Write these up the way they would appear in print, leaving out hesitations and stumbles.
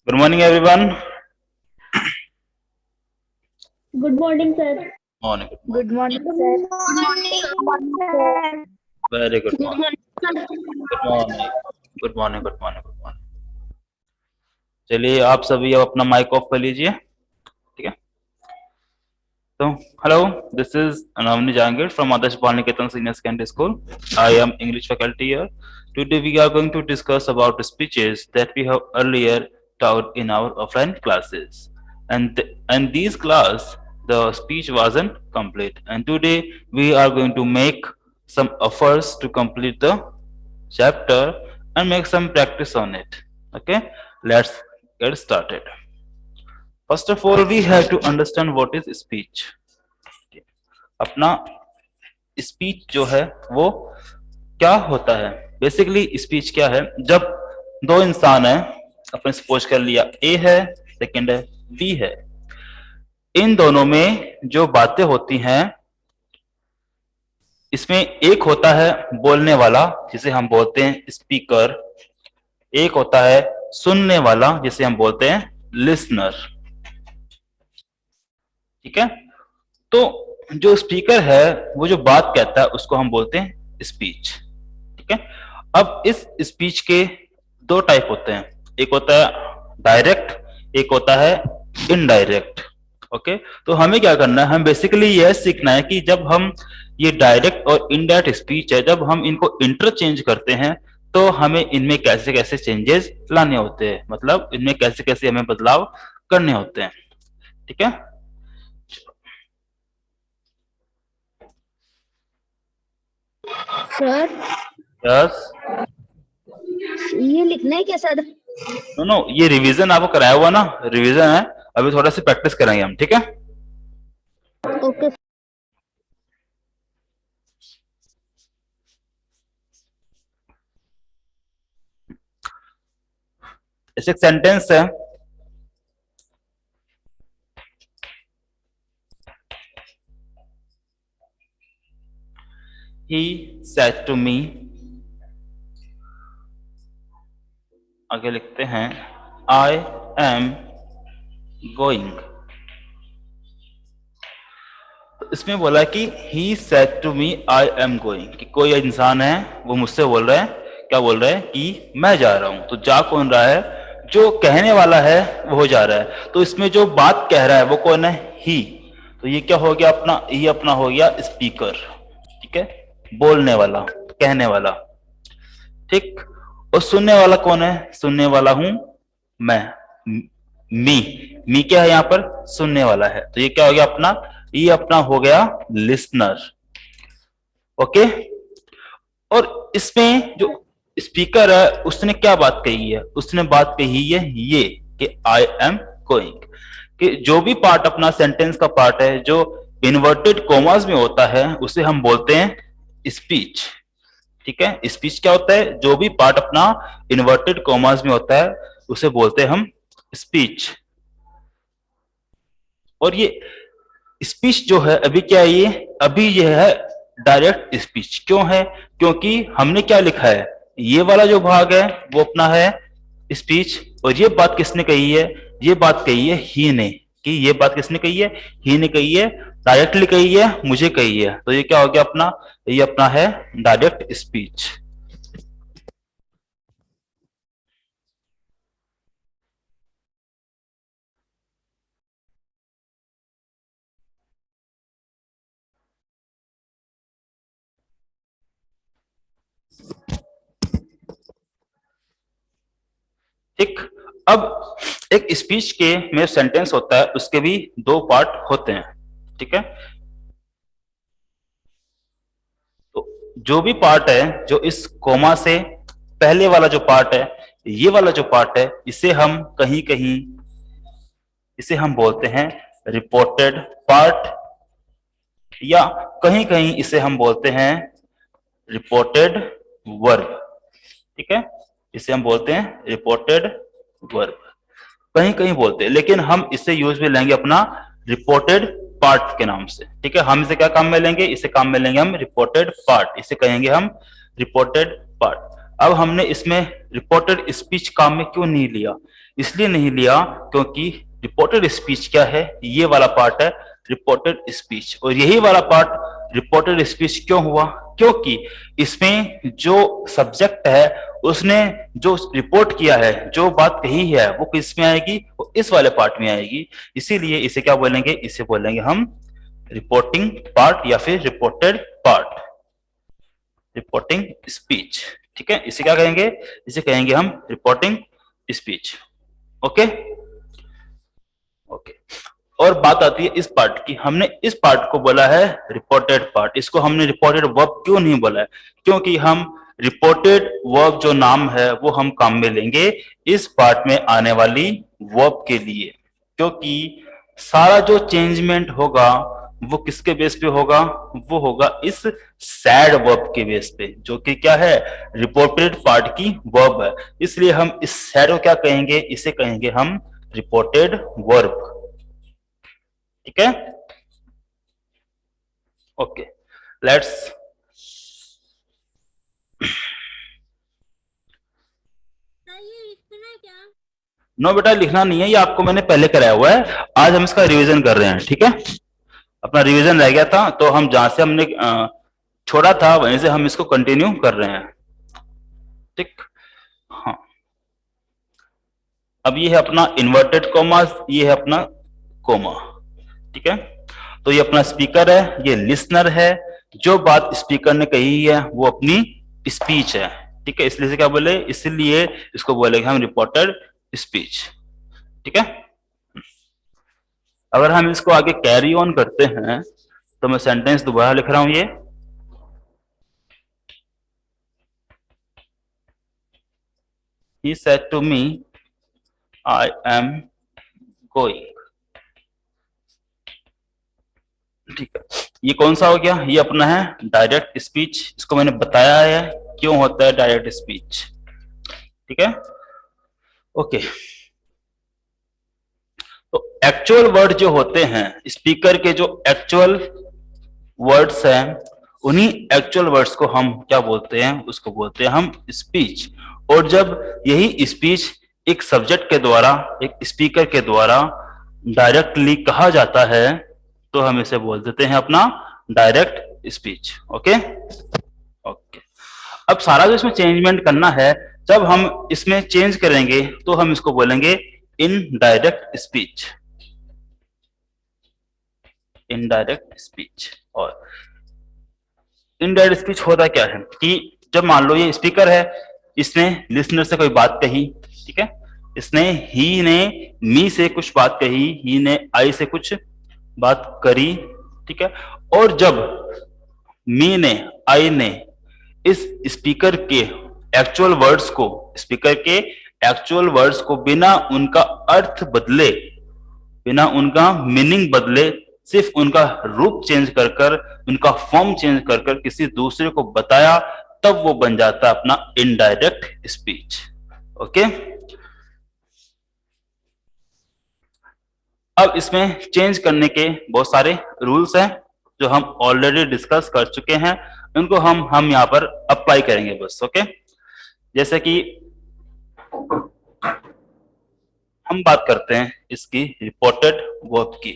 Good morning, everyone. Good morning, sir. Morning. Good morning, sir. Good morning, sir. Very good Good morning. morning, sir. Good morning. Good morning. Good morning. Good morning. चलिए आप सभी अब अपना mic off कर लीजिए, ठीक है? So, hello. This is Anamni Jangir from Adarsh Balniketan Senior Secondary School. I am English faculty here. Today we are going to discuss about speeches that we have earlier taught in our offline classes. And these class the speech wasn't complete. And today we are going to make some efforts to complete the chapter and make some practice on it. Okay, let's get started. First of all, we have to understand what is speech. अपना speech जो है वो क्या होता है? Basically speech क्या है? जब दो इंसान है, अपने सपोज कर लिया ए है, सेकंड है बी है, इन दोनों में जो बातें होती हैं इसमें एक होता है बोलने वाला जिसे हम बोलते हैं स्पीकर, एक होता है सुनने वाला जिसे हम बोलते हैं लिसनर। ठीक है, तो जो स्पीकर है वो जो बात कहता है उसको हम बोलते हैं स्पीच। ठीक है, अब इस स्पीच के दो टाइप होते हैं, एक होता है डायरेक्ट, एक होता है इनडायरेक्ट। ओके, तो हमें क्या करना है, हम बेसिकली यह सीखना है कि जब हम ये डायरेक्ट और इनडायरेक्ट स्पीच है, जब हम इनको इंटरचेंज करते हैं तो हमें इनमें कैसे कैसे चेंजेस लाने होते हैं, मतलब इनमें कैसे कैसे हमें बदलाव करने होते हैं। ठीक है, सर यस ये लिखना है क्या सर? नो नो, ये रिवीजन आपको कराया हुआ ना, रिवीजन है, अभी थोड़ा सी प्रैक्टिस कराएंगे हम। ठीक है, ओके। ऐसे एक सेंटेंस है, he said to me, आगे लिखते हैं I am going। तो इसमें बोला कि he said to me I am going, कि कोई इंसान है वो मुझसे बोल रहा है, क्या बोल रहा है कि मैं जा रहा हूं। तो जा कौन रहा है? जो कहने वाला है वो जा रहा है। तो इसमें जो बात कह रहा है वो कौन है? ही। तो ये क्या हो गया अपना, ये अपना हो गया स्पीकर। ठीक है, बोलने वाला, कहने वाला। ठीक, और सुनने वाला कौन है? सुनने वाला हूं मैं, मी क्या है यहाँ पर? सुनने वाला है। तो ये क्या हो गया अपना, ये अपना हो गया लिसनर। ओके, और इसमें जो स्पीकर है उसने क्या बात कही है? उसने बात कही है ये कि आई एम गोइंग, कि जो भी पार्ट अपना सेंटेंस का पार्ट है जो इन्वर्टेड कॉमास में होता है उसे हम बोलते हैं स्पीच। ठीक है, स्पीच क्या होता है? जो भी पार्ट अपना इन्वर्टेड कॉमास में होता है उसे बोलते हैं हम स्पीच। और ये स्पीच जो है अभी क्या है, ये अभी यह है डायरेक्ट स्पीच। क्यों है? क्योंकि हमने क्या लिखा है, ये वाला जो भाग है वो अपना है स्पीच, और ये बात किसने कही है? ये बात कही है ही ने। कि ये बात किसने कही है? ही ने कही है, डायरेक्टली कही है, मुझे कही है। तो ये क्या हो गया अपना, ये अपना है डायरेक्ट स्पीच। ठीक, अब एक स्पीच के में सेंटेंस होता है उसके भी दो पार्ट होते हैं। ठीक है, तो जो भी पार्ट है जो इस कोमा से पहले वाला जो पार्ट है, ये वाला जो पार्ट है, इसे हम कहीं कहीं इसे हम बोलते हैं रिपोर्टेड पार्ट, या कहीं कहीं इसे हम बोलते हैं रिपोर्टेड वर्ब। ठीक है, इसे हम बोलते हैं रिपोर्टेड वर्ब, कहीं कहीं बोलते हैं, लेकिन हम इसे यूज में लेंगे अपना रिपोर्टेड पार्ट के नाम से। ठीक है, हम इसे क्या काम में लेंगे? इसे काम में लेंगे हम रिपोर्टेड पार्ट, इसे कहेंगे हम रिपोर्टेड पार्ट। अब हमने इसमें रिपोर्टेड स्पीच काम में क्यों नहीं लिया? इसलिए नहीं लिया क्योंकि रिपोर्टेड स्पीच क्या है? ये वाला पार्ट है रिपोर्टेड स्पीच, और यही वाला पार्ट रिपोर्टेड स्पीच क्यों हुआ? क्योंकि इसमें जो सब्जेक्ट है उसने जो रिपोर्ट किया है, जो बात कही है, वो किस में आएगी? वो इस वाले पार्ट में आएगी। इसीलिए इसे क्या बोलेंगे? इसे बोलेंगे हम रिपोर्टिंग पार्ट या फिर रिपोर्टेड पार्ट, रिपोर्टिंग स्पीच। ठीक है, इसे क्या कहेंगे? इसे कहेंगे हम रिपोर्टिंग स्पीच। Okay okay. और बात आती है इस पार्ट की, हमने इस पार्ट को बोला है रिपोर्टेड पार्ट, इसको हमने रिपोर्टेड वर्ब क्यों नहीं बोला है? क्योंकि हम रिपोर्टेड वर्ब जो नाम है वो हम काम में लेंगे इस पार्ट में आने वाली वर्ब के लिए, क्योंकि सारा जो चेंजमेंट होगा वो किसके बेस पे होगा? वो होगा इस सैड वर्ब के बेस पे, जो कि क्या है? रिपोर्टेड पार्ट की वर्ब है। इसलिए हम इस सैड को क्या कहेंगे? इसे कहेंगे हम रिपोर्टेड वर्ब। ठीक है, ओके, लेट्स नो बेटा, लिखना नहीं है, ये आपको मैंने पहले कराया हुआ है, आज हम इसका रिवीजन कर रहे हैं। ठीक है, अपना रिवीजन रह गया था, तो हम जहां से हमने छोड़ा था वहीं से हम इसको कंटिन्यू कर रहे हैं। ठीक, हाँ, अब ये है अपना इन्वर्टेड कोमा, ये है अपना कोमा। ठीक है, तो ये अपना स्पीकर है, ये लिसनर है, जो बात स्पीकर ने कही है वो अपनी स्पीच है। ठीक है, इसलिए से क्या बोले? इसलिए इसको बोलेंगे हम रिपोर्टेड स्पीच। ठीक है, अगर हम इसको आगे कैरी ऑन करते हैं तो मैं सेंटेंस दोबारा लिख रहा हूं ये, He said to me, I am going। ठीक है, ये कौन सा हो गया? ये अपना है डायरेक्ट स्पीच, इसको मैंने बताया है क्यों होता है डायरेक्ट स्पीच। ठीक है, ओके। तो एक्चुअल वर्ड जो होते हैं स्पीकर के, जो एक्चुअल वर्ड्स हैं, उन्हीं एक्चुअल वर्ड्स को हम क्या बोलते हैं? उसको बोलते हैं हम स्पीच। और जब यही स्पीच एक सब्जेक्ट के द्वारा, एक स्पीकर के द्वारा डायरेक्टली कहा जाता है तो हम इसे बोल देते हैं अपना डायरेक्ट स्पीच। Okay okay. अब सारा जो इसमें चेंजमेंट करना है, जब हम इसमें चेंज करेंगे तो हम इसको बोलेंगे इनडायरेक्ट स्पीच, इनडायरेक्ट स्पीच। और इनडायरेक्ट स्पीच होता क्या है कि जब मान लो ये स्पीकर है, इसने लिसनर से कोई बात कही। ठीक है, इसने ही ने मी से कुछ बात कही, ही ने आई से कुछ बात करी। ठीक है, और जब मी ने, आई ने इस स्पीकर के एक्चुअल वर्ड्स को, स्पीकर के एक्चुअल वर्ड्स को बिना उनका अर्थ बदले, बिना उनका मीनिंग बदले, सिर्फ उनका रूप चेंज कर कर, उनका फॉर्म चेंज कर कर किसी दूसरे को बताया, तब वो बन जाता है अपना इनडायरेक्ट स्पीच। ओके, अब इसमें चेंज करने के बहुत सारे रूल्स हैं जो हम ऑलरेडी डिस्कस कर चुके हैं, उनको हम यहाँ पर अप्लाई करेंगे बस। ओके, जैसे कि हम बात करते हैं इसकी रिपोर्टेड वर्ब की,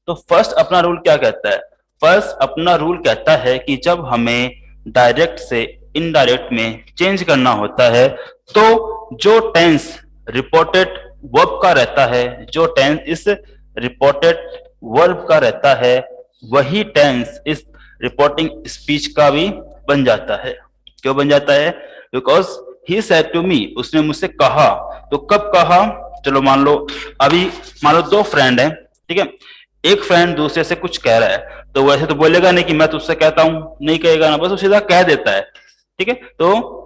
तो फर्स्ट अपना रूल क्या कहता है? फर्स्ट अपना रूल कहता है कि जब हमें डायरेक्ट से इनडायरेक्ट में चेंज करना होता है तो जो टेंस रिपोर्टेड वर्ब का रहता है, जो टेंस इस रिपोर्टेड वर्ब का रहता है, वही टेंस इस रिपोर्टिंग स्पीच का भी बन जाता है। क्यों बन जाता है? Because he said to me, उसने मुझसे कहा। तो कब कहा? चलो मान लो अभी, मान लो दो फ्रेंड हैं। ठीक है, एक फ्रेंड दूसरे से कुछ कह रहा है, तो वैसे तो बोलेगा नहीं कि मैं तुझसे कहता हूं, नहीं कहेगा ना, बस वो सीधा कह देता है। ठीक है, तो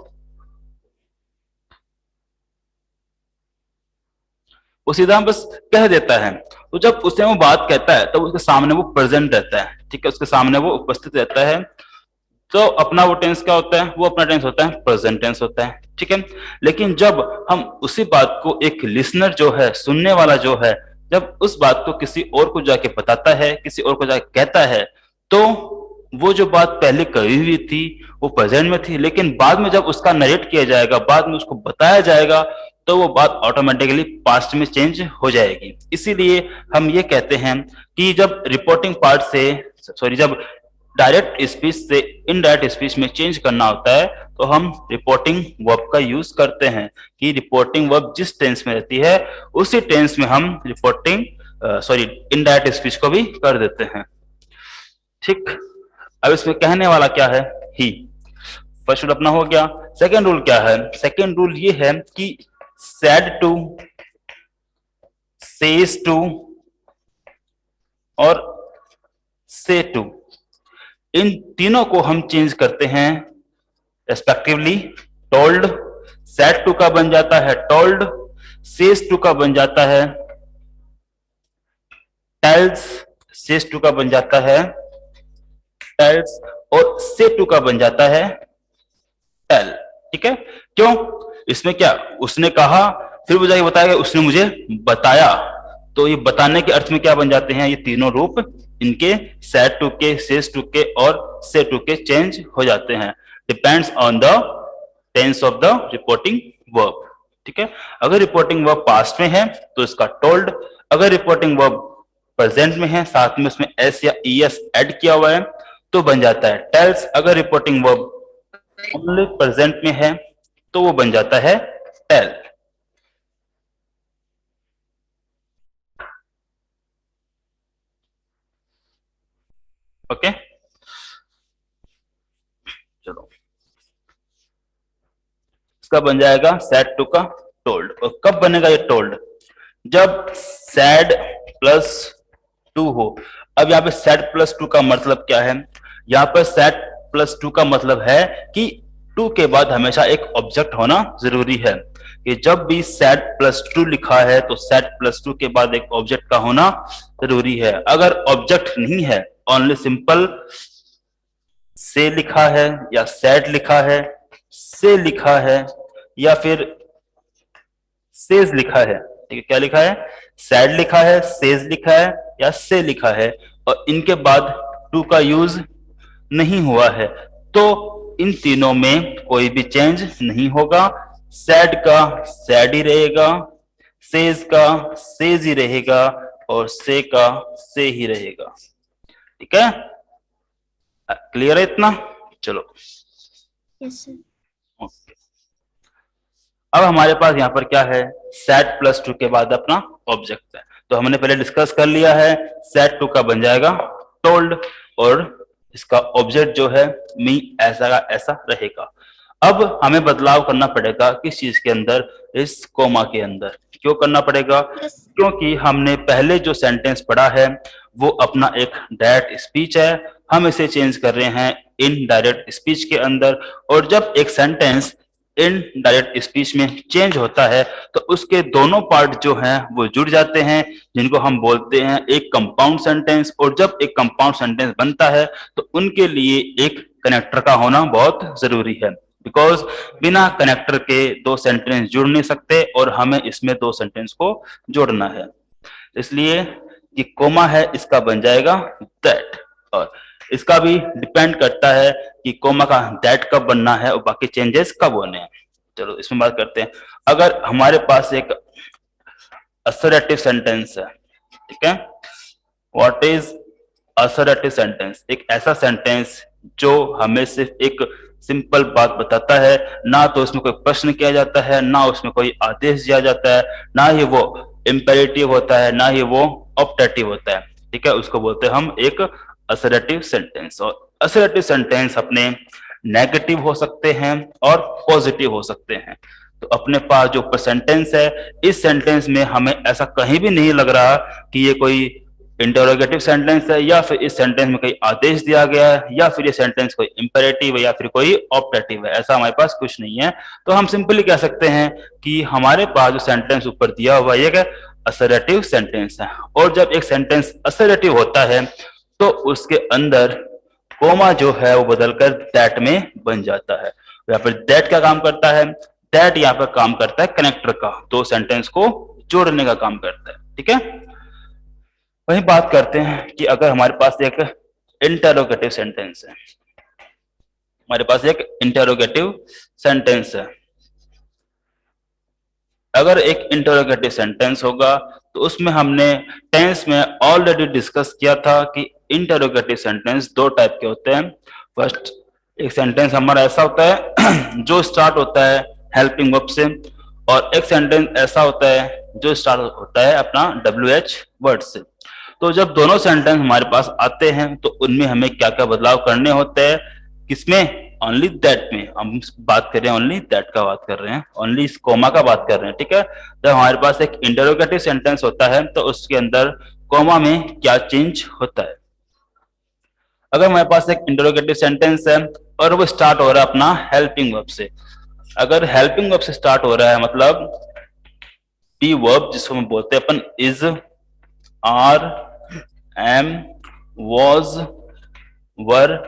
वो सीधा बस कह देता है। तो जब उससे वो बात कहता है तब उसके सामने वो प्रेजेंट रहता है। ठीक है, उसके सामने वो उपस्थित रहता है। तो अपना वो टेंस क्या होता है? वो अपना टेंस होता है प्रेजेंट टेंस होता है। ठीक है, लेकिन जब हम उसी बात को एक लिसनर जो है, सुनने वाला जो है, जब उस बात को किसी और को जाके बताता है, किसी और को जाके कहता है, तो वो जो बात पहले कही हुई थी वो प्रेजेंट में थी, लेकिन बाद में जब उसका नरेट किया जाएगा, बाद में उसको बताया जाएगा, तो वो बात ऑटोमेटिकली पास्ट में चेंज हो जाएगी। इसीलिए हम ये कहते हैं कि जब रिपोर्टिंग पार्ट से जब डायरेक्ट स्पीच से इनडायरेक्ट स्पीच में चेंज करना होता है, तो हम रिपोर्टिंग वर्ब का यूज करते हैं कि रिपोर्टिंग वर्ब जिस टेंस में रहती है उसी टेंस में हम रिपोर्टिंग इनडायरेक्ट स्पीच को भी कर देते हैं। ठीक, अब इसमें कहने वाला क्या है? ही। फर्स्ट रूल अपना हो गया। सेकेंड रूल क्या है? सेकेंड रूल ये है कि सैड टू, सेज टू और से टू, इन तीनों को हम चेंज करते हैं रेस्पेक्टिवली। टोल्ड, सैड टू का बन जाता है टोल्ड, सेज टू का बन जाता है टेल्स, सेज टू का बन जाता है टेल्स, और से टू का बन जाता है टेल। ठीक है, क्यों? इसमें क्या उसने कहा, फिर वो जाके बताया, उसने मुझे बताया, तो ये बताने के अर्थ में क्या बन जाते हैं? ये तीनों रूप इनके सैड टू के, सेज टू के और से टू के चेंज हो जाते हैं, depends on the tense of the reporting verb. ठीक है, अगर रिपोर्टिंग वर्ब पास्ट में है तो इसका टोल्ड, अगर रिपोर्टिंग वर्ब प्रेजेंट में है, साथ में उसमें एस या ईएस ऐड किया हुआ है, तो बन जाता है टेल्स। अगर रिपोर्टिंग वर्ब ओनली प्रेजेंट में है तो वो बन जाता है टेल। ओके, चलो इसका बन जाएगा सैड टू का टोल्ड। और कब बनेगा ये टोल्ड? जब सैड प्लस टू हो। अब यहाँ पे सैड प्लस टू का मतलब क्या है? यहाँ पर सैड प्लस टू का मतलब है कि टू के बाद हमेशा एक ऑब्जेक्ट होना जरूरी है, कि जब भी सैड प्लस टू लिखा है तो सैड प्लस टू के बाद एक ऑब्जेक्ट का होना जरूरी है। अगर ऑब्जेक्ट नहीं है, ओनली सिंपल से लिखा है या सैड लिखा है, से लिखा है या फिर सेज लिखा है, ठीक है, क्या लिखा है? सैड लिखा है, सेज लिखा है या से लिखा है, और इनके बाद टू का यूज नहीं हुआ है, तो इन तीनों में कोई भी चेंज नहीं होगा। सैड का सैड ही रहेगा, सेज का सेज ही रहेगा और से का से ही रहेगा। ठीक है, क्लियर है इतना? चलो, यस सर। ओके। अब हमारे पास यहाँ पर क्या है? सैड प्लस टू के बाद अपना ऑब्जेक्ट है, तो हमने पहले डिस्कस कर लिया है। सैड टू का बन जाएगा टोल्ड, और इसका ऑब्जेक्ट जो है मी ऐसा का ऐसा रहेगा। अब हमें बदलाव करना पड़ेगा किस चीज के अंदर? इस कोमा के अंदर। क्यों करना पड़ेगा? क्योंकि हमने पहले जो सेंटेंस पढ़ा है वो अपना एक डायरेक्ट स्पीच है, हम इसे चेंज कर रहे हैं इन डायरेक्ट स्पीच के अंदर। और जब एक सेंटेंस इन डायरेक्ट स्पीच में चेंज होता है तो उसके दोनों पार्ट जो हैं वो जुड़ जाते हैं, जिनको हम बोलते हैं एक कंपाउंड सेंटेंस। और जब एक कंपाउंड सेंटेंस बनता है तो उनके लिए एक कनेक्टर का होना बहुत जरूरी है, बिकॉज बिना कनेक्टर के दो सेंटेंस जुड़ नहीं सकते, और हमें इसमें दो सेंटेंस को जोड़ना है। इसलिए ये कोमा है, इसका बन जाएगा दैट। और इसका भी डिपेंड करता है कि कोमा का दैट कब बनना है और बाकी चेंजेस कब होने हैं। चलो इसमें बात करते हैं। अगर हमारे पास एक असर्टिव सेंटेंस है, ठीक है, व्हाट इज असर्टिव सेंटेंस? एक ऐसा सेंटेंस जो हमें सिर्फ एक सिंपल बात बताता है, ना तो उसमें कोई प्रश्न किया जाता है, ना उसमें कोई आदेश दिया जाता है, ना ही वो इंपेरेटिव होता है, ना ही वो ऑप्टेटिव होता है। ठीक है, उसको बोलते हैं हम एक असर्टिव सेंटेंस। और असर्टिव सेंटेंस अपने नेगेटिव हो सकते हैं और पॉजिटिव हो सकते हैं। तो अपने पास जो सेंटेंस है, इस सेंटेंस में हमें ऐसा कहीं भी नहीं लग रहा कि ये कोई इंटरोगेटिव सेंटेंस है, या फिर इस सेंटेंस में कोई आदेश दिया गया है, या फिर ये सेंटेंस कोई इंपेरेटिव है या फिर कोई ऑप्टेटिव है। ऐसा हमारे पास कुछ नहीं है। तो हम सिंपली कह सकते हैं कि हमारे पास जो सेंटेंस ऊपर दिया हुआ है ये असर्टिव सेंटेंस है। और जब एक सेंटेंस असर्टिव होता है तो उसके अंदर कोमा जो है वो बदलकर दैट में बन जाता है। या फिर दैट क्या काम करता है? दैट यहाँ पर काम करता है कनेक्टर का, दो सेंटेंस को जोड़ने का काम करता है। ठीक है, वही बात करते हैं कि अगर हमारे पास एक इंटरोगेटिव सेंटेंस है, हमारे पास एक इंटरोगेटिव सेंटेंस है। अगर एक इंटरोगेटिव सेंटेंस होगा तो उसमें हमने टेंस में ऑलरेडी डिस्कस किया था कि इंटरोगेटिव सेंटेंस दो टाइप के होते हैं। फर्स्ट, एक सेंटेंस हमारा ऐसा होता है जो स्टार्ट होता है हेल्पिंग वर्ब से, और एक सेंटेंस ऐसा होता है जो स्टार्ट होता है अपना WH वर्ड से। तो जब दोनों सेंटेंस हमारे पास आते हैं तो उनमें हमें क्या क्या बदलाव करने होते हैं, किसमें? ओनली दैट में हम बात कर रहे हैं, ओनली दैट का बात कर रहे हैं, ओनली इस कोमा का बात कर रहे हैं, ठीक है। जब हमारे पास एक इंटरोगेटिव सेंटेंस होता है तो उसके अंदर कोमा में क्या चेंज होता है। अगर हमारे पास एक इंटरोगेटिव सेंटेंस है और वो स्टार्ट हो रहा है अपना हेल्पिंग वर्ब से, अगर हेल्पिंग वर्ब से स्टार्ट हो रहा है मतलब बी वर्ब जिसको हम बोलते हैं अपन is, are, am, was, were,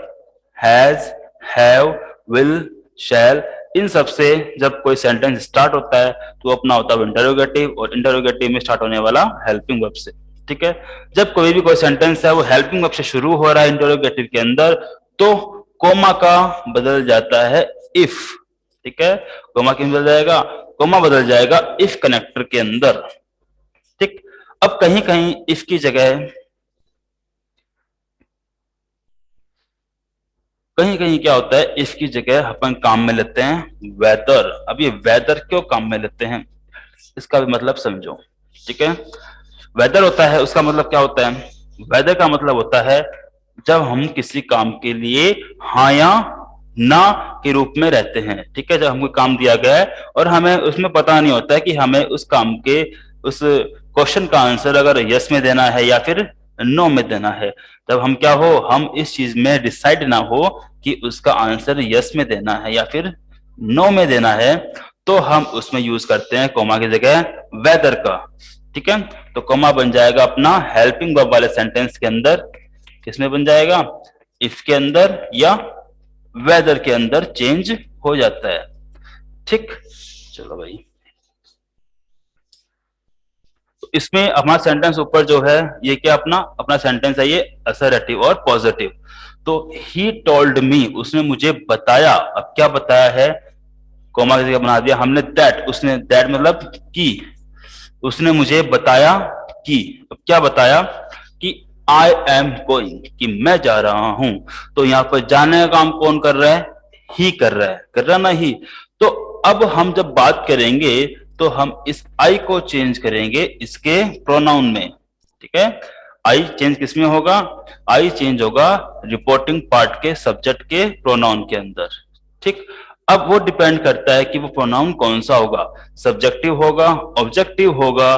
has, have, will, shall, इन सब से जब कोई सेंटेंस स्टार्ट होता है तो अपना होता है इंटरोगेटिव, और इंटरोगेटिव में स्टार्ट होने वाला हेल्पिंग वर्ब से, ठीक है। जब कोई भी कोई सेंटेंस है वो हेल्पिंग वर्ब से शुरू हो रहा है इंटरोगेटिव के अंदर तो कोमा का बदल जाता है इफ, ठीक है। कोमा क्यों बदल जाएगा? कोमा बदल जाएगा इफ कनेक्टर के अंदर, ठीक। अब कहीं कहीं इफ की जगह कहीं कहीं क्या होता है, इफ की जगह अपन काम में लेते हैं वेदर। अब ये वेदर क्यों काम में लेते हैं इसका भी मतलब समझो, ठीक है। वेदर होता है, उसका मतलब क्या होता है? वेदर का मतलब होता है जब हम किसी काम के लिए हाँ या ना के रूप में रहते हैं, ठीक है। जब हमको काम दिया गया है और हमें उसमें पता नहीं होता है कि हमें उस काम के उस क्वेश्चन का आंसर अगर यस में देना है या फिर नो में देना है, तब हम क्या हो, हम इस चीज में डिसाइड ना हो कि उसका आंसर यस में देना है या फिर नो में देना है, तो हम उसमें यूज करते हैं कोमा की जगह वेदर का, ठीक है। तो कोमा बन जाएगा अपना हेल्पिंग वर्ब वाले सेंटेंस के अंदर, किसमें बन जाएगा? इफ के अंदर या वेदर के अंदर चेंज हो जाता है, ठीक। चलो भाई, तो इसमें हमारा सेंटेंस ऊपर जो है ये क्या अपना अपना सेंटेंस है, ये असर्टिव और पॉजिटिव। तो ही टोल्ड मी, उसने मुझे बताया। अब क्या बताया है? कोमा की जगह बना दिया हमने दैट, उसने दैट मतलब कि, उसने मुझे बताया कि, अब क्या बताया कि आई एम गोइंग, कि मैं जा रहा हूं। तो यहां पर जाने का काम कौन कर रहा है? ही कर रहा है, कर रहा ना ही। तो अब हम जब बात करेंगे तो हम इस आई को चेंज करेंगे इसके प्रोनाउन में, ठीक है। आई चेंज किसमें होगा? आई चेंज होगा रिपोर्टिंग पार्ट के सब्जेक्ट के प्रोनाउन के अंदर, ठीक। अब वो डिपेंड करता है कि वो प्रोनाउन कौन सा होगा, सब्जेक्टिव होगा, ऑब्जेक्टिव होगा,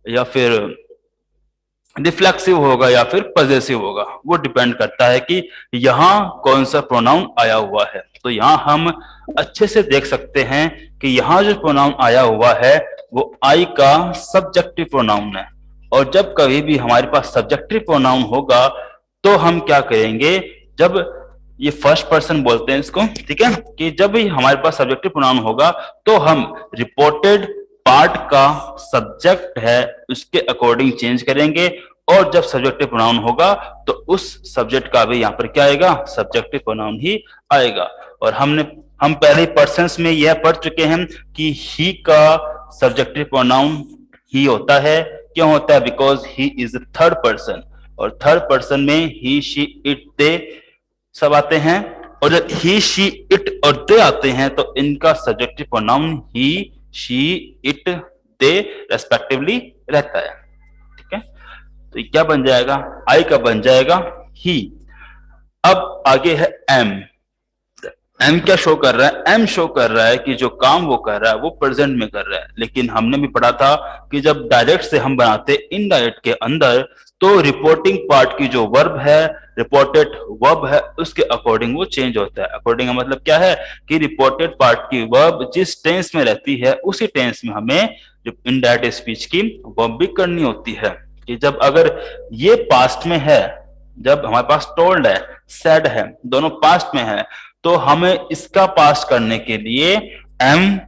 या फिर रिफ्लेक्सिव होगा, या फिर पॉजेसिव होगा। वो डिपेंड करता है कि यहां कौन सा प्रोनाउन आया हुआ है। तो यहां हम अच्छे से देख सकते हैं कि यहां जो प्रोनाउन आया हुआ है वो आई का सब्जेक्टिव प्रोनाउन है। और जब कभी भी हमारे पास सब्जेक्टिव प्रोनाउन होगा तो हम क्या करेंगे, जब ये फर्स्ट पर्सन बोलते हैं इसको, ठीक है, कि जब भी हमारे पास सब्जेक्टिव प्रोनाउन होगा तो हम रिपोर्टेड पार्ट का सब्जेक्ट है उसके अकॉर्डिंग चेंज करेंगे, और जब सब्जेक्टिव प्रोनाउन होगा तो उस सब्जेक्ट का भी यहाँ पर क्या आएगा? सब्जेक्टिव प्रोनाउन ही आएगा। और हम पहले पर्सन्स में यह पढ़ चुके हैं कि ही का सब्जेक्टिव प्रोनाउन ही होता है। क्यों होता है? Because he is third person, और थर्ड पर्सन में ही, शी, इट, दे सब आते हैं। और जब ही, शी, इट और दे आते हैं तो इनका subjective pronoun he, she, it, they respectively रहता है, ठीक है। तो क्या बन जाएगा? आई का बन जाएगा ही। अब आगे है एम। एम क्या शो कर रहा है? एम शो कर रहा है कि जो काम वो कर रहा है वो प्रेजेंट में कर रहा है। लेकिन हमने भी पढ़ा था कि जब डायरेक्ट से हम बनाते इनडायरेक्ट के अंदर तो रिपोर्टिंग पार्ट की जो वर्ब है, रिपोर्टेड वर्ब है, उसके अकॉर्डिंग वो चेंज होता है। अकॉर्डिंग का मतलब क्या है कि रिपोर्टेड पार्ट की वर्ब जिस टेंस में रहती है उसी टेंस में हमें इनडायरेक्ट स्पीच की वर्ब भी करनी होती है। कि जब अगर ये पास्ट में है, जब हमारे पास टोल्ड है, सेड है, दोनों पास्ट में है, तो हमें इसका पास्ट करने के लिए एम,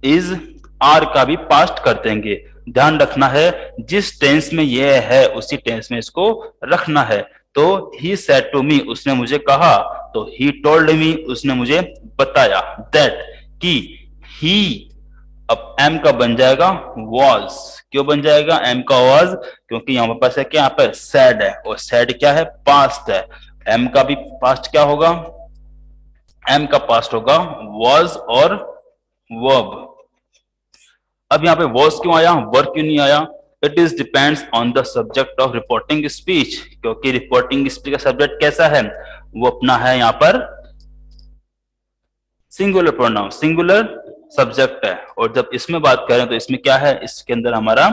इज, आर का भी पास्ट कर देंगे। ध्यान रखना है जिस टेंस में ये है उसी टेंस में इसको रखना है। तो ही सेड टू मी, उसने मुझे कहा, तो ही टोल्ड मी, उसने मुझे बताया, दैट कि ही, अब एम का बन जाएगा वॉज। क्यों बन जाएगा एम का वॉज? क्योंकि यहाँ पास है क्या, यहाँ पर सैड है, और सैड क्या है, पास्ट है। एम का भी पास्ट क्या होगा, एम का पास्ट होगा वॉज और वर्ब। अब यहाँ पे वॉज क्यों आया, वर्ब क्यों नहीं आया? It is depends on the subject of reporting speech, क्योंकि रिपोर्टिंग स्पीच का सब्जेक्ट कैसा है, वो अपना है यहाँ पर सिंगुलर प्रोनाउन, सिंगुलर सब्जेक्ट है। और जब इसमें बात करें तो इसमें क्या है, इसके अंदर हमारा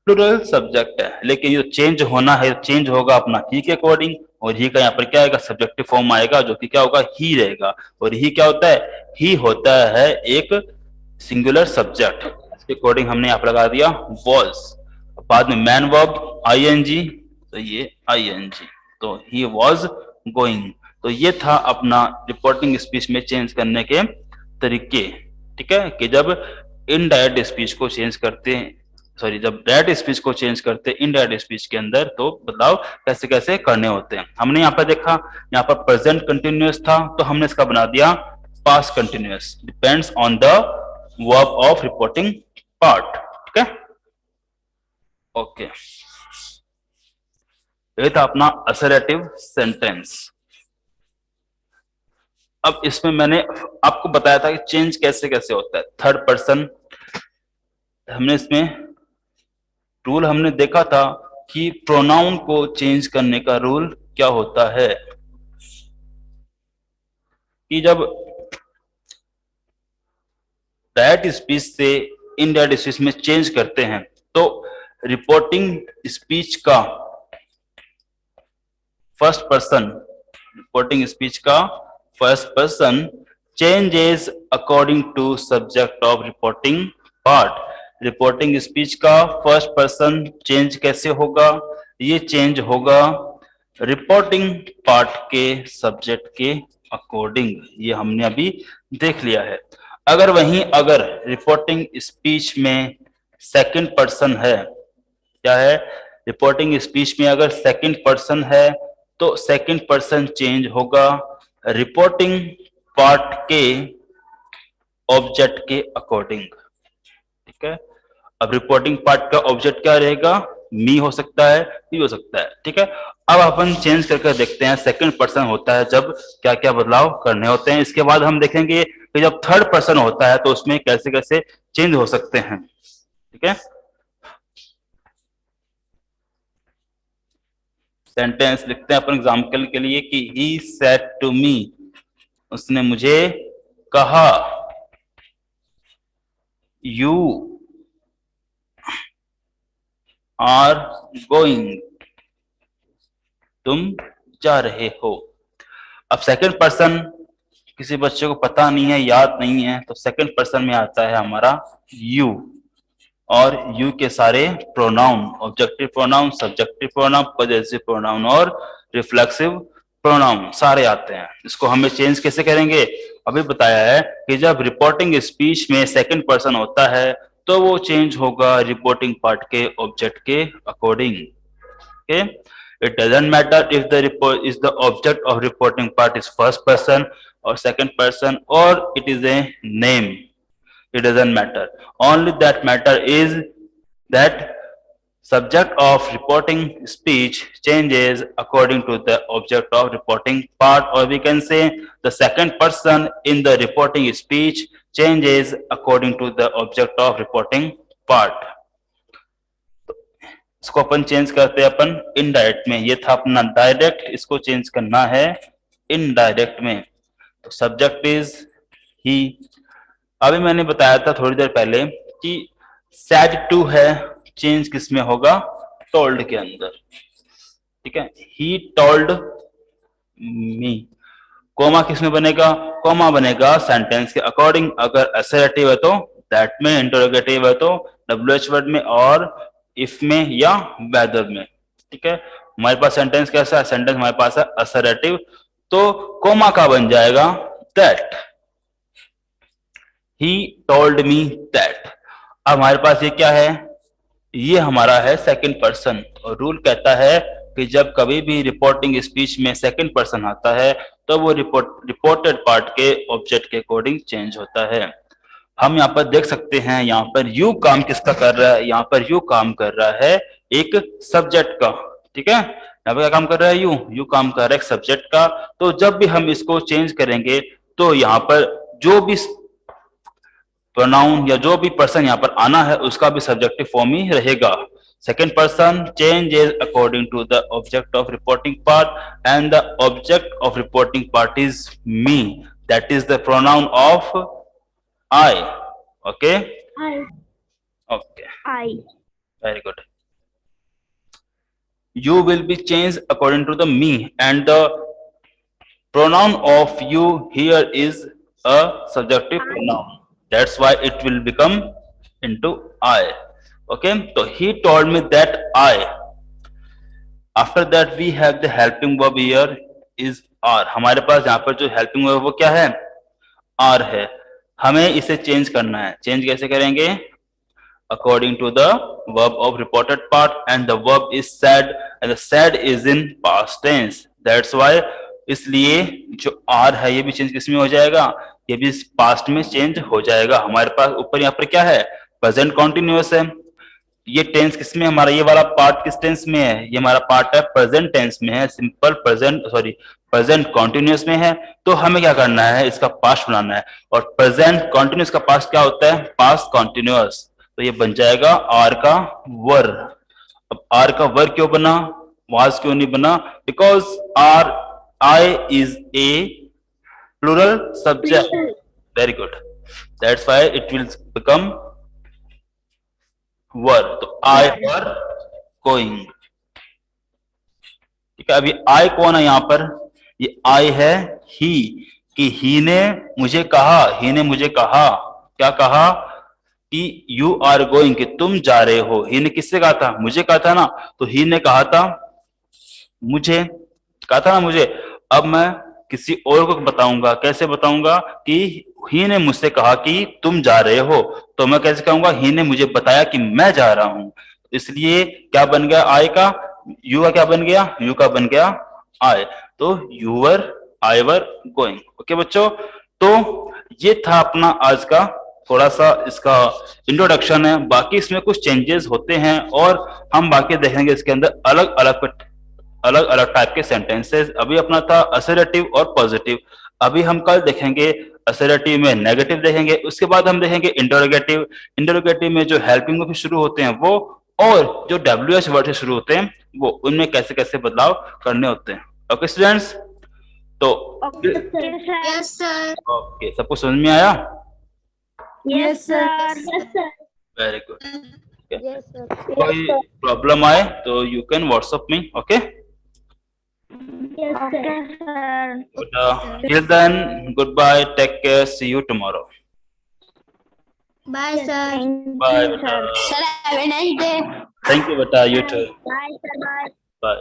प्लूरल सब्जेक्ट है। लेकिन ये चेंज होना है, चेंज होगा अपना ही के अकॉर्डिंग, और ही का यहाँ पर क्या आएगा, सब्जेक्टिव फॉर्म आएगा, जो कि क्या होगा, ही रहेगा। और ही क्या होता है, ही होता है एक सिंगुलर सब्जेक्ट। इसके अकॉर्डिंग हमने यहाँ पर लगा दिया वॉज, बाद में मैन वर्ब आईएनजी, तो ये आईएनजी, तो ही वॉज गोइंग। तो ये था अपना रिपोर्टिंग स्पीच में चेंज करने के तरीके। ठीक है, कि जब इनडायरेक्ट स्पीच को चेंज करते हैं, सॉरी, जब डायरेक्ट स्पीच को चेंज करते हैं इनडायरेक्ट स्पीच के अंदर, तो बदलाव कैसे कैसे करने होते हैं। हमने यहाँ पर देखा, यहाँ पर प्रेजेंट कंटिन्यूअस था, तो हमने इसका बना दिया past continuous, depends on the verb of reporting part. ठीक है, ओके, ये था अपना असर्टिव सेंटेंस। अब इसमें मैंने आपको बताया था कि चेंज कैसे कैसे होता है। थर्ड पर्सन, हमने इसमें रूल हमने देखा था कि प्रोनाउन को चेंज करने का रूल क्या होता है, कि जब डायरेक्ट स्पीच से इनडायरेक्ट स्पीच में चेंज करते हैं, तो रिपोर्टिंग स्पीच का फर्स्ट पर्सन, रिपोर्टिंग स्पीच का first person changes according to subject of reporting part. Reporting speech का फर्स्ट पर्सन चेंज कैसे होगा, ये चेंज होगा रिपोर्टिंग पार्ट के सब्जेक्ट के अकॉर्डिंग। ये हमने अभी देख लिया है। अगर वहीं अगर रिपोर्टिंग स्पीच में सेकंड पर्सन है, क्या है, रिपोर्टिंग स्पीच में अगर सेकंड पर्सन है, तो सेकंड पर्सन चेंज होगा रिपोर्टिंग पार्ट के ऑब्जेक्ट के अकॉर्डिंग। ठीक है, अब रिपोर्टिंग पार्ट का ऑब्जेक्ट क्या रहेगा, मी हो सकता है, भी हो सकता है। ठीक है, अब अपन चेंज करके देखते हैं सेकंड पर्सन होता है जब क्या क्या बदलाव करने होते हैं। इसके बाद हम देखेंगे कि जब थर्ड पर्सन होता है तो उसमें कैसे कैसे चेंज हो सकते हैं। ठीक है, सेंटेंस लिखते हैं अपन एग्जाम्पल के लिए कि ही सेड टू मी, उसने मुझे कहा, यू आर गोइंग, तुम जा रहे हो। अब सेकंड पर्सन किसी बच्चे को पता नहीं है, याद नहीं है, तो सेकंड पर्सन में आता है हमारा यू, और यू के सारे pronoun, objective pronoun, subjective pronoun, possessive pronoun और रिफ्लेक्सिव प्रोनाउन सारे आते हैं। इसको हमें चेंज कैसे करेंगे, अभी बताया है कि जब रिपोर्टिंग स्पीच में सेकंड पर्सन होता है तो वो चेंज होगा रिपोर्टिंग पार्ट के ऑब्जेक्ट के according. Okay, it doesn't matter if the report is the object of reporting part is first person or second person or it is a name, it doesn't matter. Only that matter is that subject of reporting speech changes according to the object of reporting part, or we can say the second person in the reporting speech changes according to the object of reporting part. इसको अपन change करते हैं अपन indirect में। ये था अपना direct, इसको change करना है इनडायरेक्ट में। तो सब्जेक्ट इज ही। अभी मैंने बताया था थोड़ी देर पहले कि सैड टू है, चेंज किस में होगा, टोल्ड के अंदर। ठीक है, ही टोल्ड मी। कोमा किस में बनेगा, कोमा बनेगा सेंटेंस के अकॉर्डिंग। अगर असर्टिव है तो दैट में, इंटरोगेटिव है तो WH वर्ड में, और इफ में या वेदर में। ठीक है, हमारे पास सेंटेंस कैसा है, सेंटेंस हमारे पास है असर्टिव, तो कोमा का बन जाएगा that, he told me that. अब हमारे पास ये क्या है, ये हमारा है सेकंड पर्सन, और रूल कहता है कि जब कभी भी रिपोर्टिंग स्पीच में सेकंड पर्सन आता है तो वो रिपोर्टेड पार्ट के ऑब्जेक्ट के अकॉर्डिंग चेंज होता है। हम यहाँ पर देख सकते हैं, यहाँ पर यू काम किसका कर रहा है, यहाँ पर यू काम कर रहा है एक सब्जेक्ट का, ठीक है। यहाँ पर क्या काम कर रहा है, यू काम कर रहा है एक सब्जेक्ट का। तो जब भी हम इसको चेंज करेंगे तो यहाँ पर जो भी प्रोनाउन या जो भी पर्सन यहाँ पर आना है उसका भी सब्जेक्टिव फॉर्म ही रहेगा। Second person changes according to the object of reporting part and the object of reporting part is me, that is the pronoun of I. Okay? I. Okay. I. Very good. You will be changed according to the me and the pronoun of you here is a subjective pronoun. That's why it will become into I. Okay? So he told me that I. After that we have the helping verb here is are. हमारे पास यहाँ पर जो helping verb वो क्या है, are है। हमें इसे चेंज करना है। चेंज कैसे करेंगे, according to the verb of reported part and the verb is said and the said is in past tense, that's why. इसलिए जो आर है ये भी चेंज किस में हो जाएगा, ये भी पास्ट में चेंज हो जाएगा। हमारे पास ऊपर यहाँ पर क्या है, प्रेजेंट कॉन्टिन्यूअस है। ये टेंस किस में, हमारा ये वाला पार्ट किस टेंस में है, ये हमारा पार्ट है प्रेजेंट टेंस में है, simple present sorry present continuous में है। तो हमें क्या करना है, इसका पास्ट बनाना है। और प्रेजेंट कॉन्टिन्यूअस का पास्ट क्या होता है, पास्ट कॉन्टिन्यूअस। तो ये बन जाएगा आर का वर। अब आर का वर क्यों बना, वाज क्यों नहीं बना, because are I is a plural subject. Very good, that's why it will become were. तो आई वर गोइंग, ठीक है। अभी आई कौन है यहाँ पर, ये आई है ही, कि ही ने मुझे कहा, ही ने मुझे कहा, क्या कहा कि यू आर गोइंग, कि तुम जा रहे हो। ही ने किससे कहा था, मुझे कहा था ना, तो ही ने कहा था मुझे, कहा था ना मुझे। अब मैं किसी और को बताऊंगा, कैसे बताऊंगा कि ही ने मुझसे कहा कि तुम जा रहे हो, तो मैं कैसे कहूंगा, ही ने मुझे बताया कि मैं जा रहा हूं। इसलिए क्या बन गया आई का, यू का क्या बन गया, यू का बन गया आई। तो your I were going. Okay बच्चों, तो ये था अपना आज का थोड़ा सा इसका इंट्रोडक्शन है। बाकी इसमें कुछ चेंजेस होते हैं और हम बाकी देखेंगे इसके अंदर अलग अलग टाइप के सेंटेंसेस। अभी अपना था असर्टिव और पॉजिटिव, अभी हम कल देखेंगे असर्टिव में नेगेटिव देखेंगे, उसके बाद हम देखेंगे इंटरोगेटिव। इंटरोगेटिव में जो हेल्पिंग वर्ब शुरू होते हैं वो, और जो WH वर्ड से शुरू होते हैं वो, उनमें कैसे कैसे बदलाव करने होते हैं। ओके स्टूडेंट्स, तो Yes, sir. ओके, सबको समझ में आया? Yes, sir. Yes, sir. Very good. Yes, sir. कोई प्रॉब्लम आए तो you can WhatsApp me, okay? Yes, sir. Till then, goodbye, take care, see you tomorrow. Bye, sir. Bye, beta. Sir, have a nice day. Thank you, beta. You too. Bye, sir. Bye. Bye.